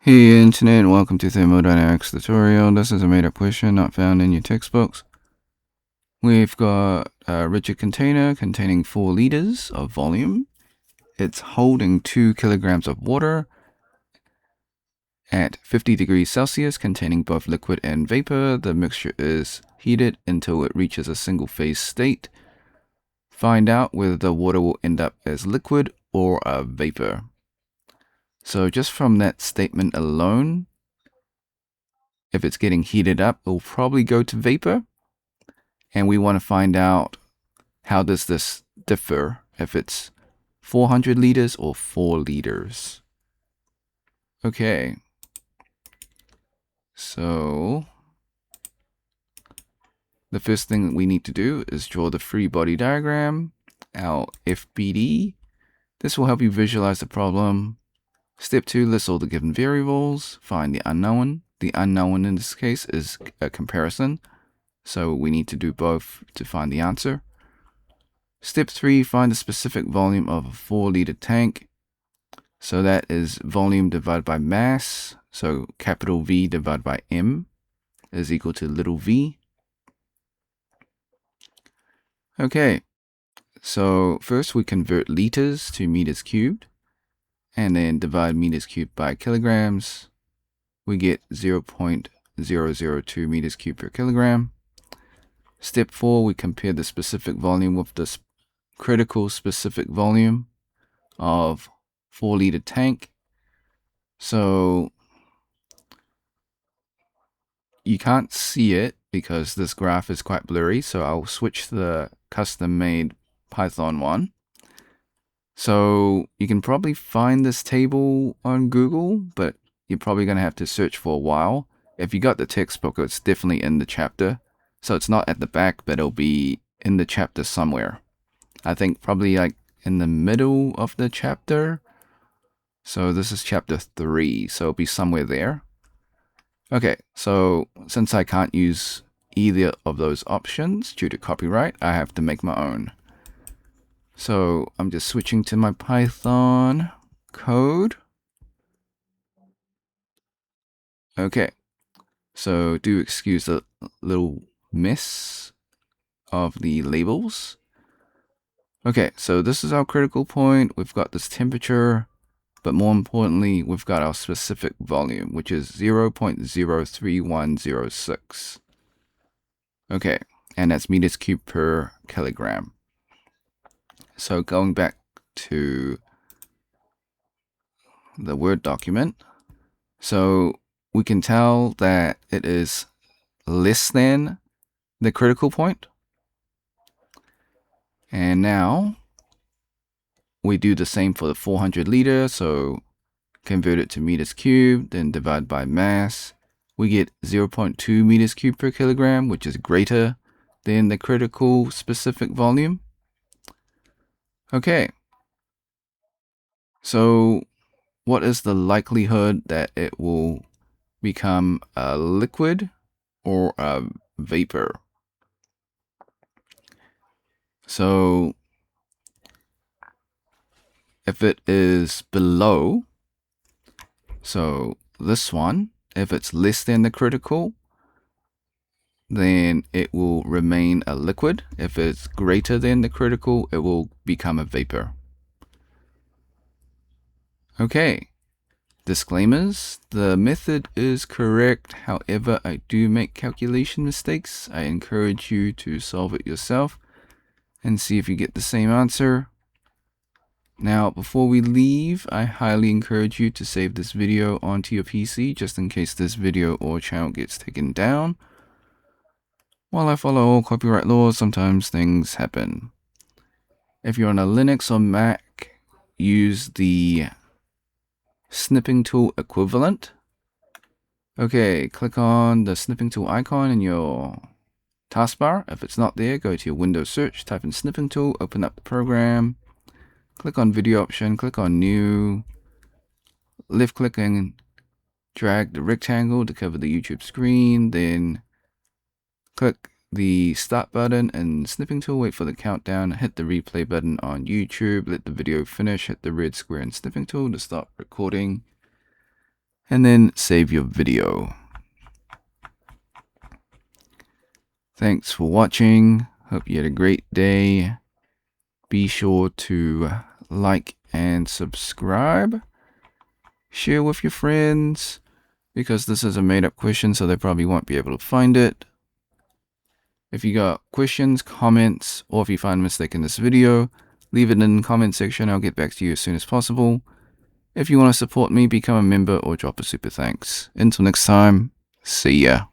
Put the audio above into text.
Hey Internet, welcome to Thermodynamics tutorial. This is a made-up question not found in your textbooks. We've got a rigid container containing 4 liters of volume. It's holding 2 kilograms of water at 50 degrees Celsius, containing both liquid and vapor. The mixture is heated until it reaches a single phase state. Find out whether the water will end up as liquid or a vapor. So just from that statement alone, if it's getting heated up, it will probably go to vapor. And we want to find out how does this differ, if it's 400 liters or 4 liters. Okay. So the first thing that we need to do is draw the free body diagram, our FBD. This will help you visualize the problem. Step 2, list all the given variables, find the unknown. The unknown in this case is a comparison, so we need to do both to find the answer. Step 3, find the specific volume of a 4-liter tank. So that is volume divided by mass. So capital V divided by M is equal to little v. Okay, so first we convert liters to meters cubed, and then divide meters cubed by kilograms. We get 0.002 meters cubed per kilogram. Step 4, we compare the specific volume with the critical specific volume of 4-liter tank. So you can't see it because this graph is quite blurry, so I'll switch to the custom-made Python one. So you can probably find this table on Google, but you're probably going to have to search for a while. If you got the textbook, it's definitely in the chapter. So it's not at the back, but it'll be in the chapter somewhere. I think probably like in the middle of the chapter. So this is chapter 3, so it'll be somewhere there. Okay, so since I can't use either of those options due to copyright, I have to make my own. So I'm just switching to my Python code. Okay, so do excuse the little mess of the labels. Okay, so this is our critical point. We've got this temperature, but more importantly, we've got our specific volume, which is 0.03106. Okay, and that's meters cubed per kilogram. So going back to the Word document, so we can tell that it is less than the critical point. And now we do the same for the 400 liter, so convert it to meters cubed, then divide by mass. We get 0.2 meters cubed per kilogram, which is greater than the critical specific volume. Okay, so what is the likelihood that it will become a liquid or a vapor? So if it is below, so this one, if it's less than the critical, then it will remain a liquid. If it's greater than the critical, it will become a vapor. Okay, disclaimers. The method is correct. However, I do make calculation mistakes. I encourage you to solve it yourself and see if you get the same answer. Now, before we leave, I highly encourage you to save this video onto your PC just in case this video or channel gets taken down. While I follow all copyright laws, sometimes things happen. If you're on a Linux or Mac, use the snipping tool equivalent. Okay, click on the snipping tool icon in your taskbar. If it's not there, go to your Windows search, type in snipping tool, open up the program, click on video option, click on new, left click and drag the rectangle to cover the YouTube screen, then click the start button and snipping tool, wait for the countdown, hit the replay button on YouTube, let the video finish, hit the red square and snipping tool to stop recording. and then save your video. Thanks for watching. Hope you had a great day. Be sure to like and subscribe. Share with your friends, because this is a made-up question, so they probably won't be able to find it. If you got questions, comments, or if you find a mistake in this video, leave it in the comment section. I'll get back to you as soon as possible. If you want to support me, become a member or drop a super thanks. Until next time, see ya.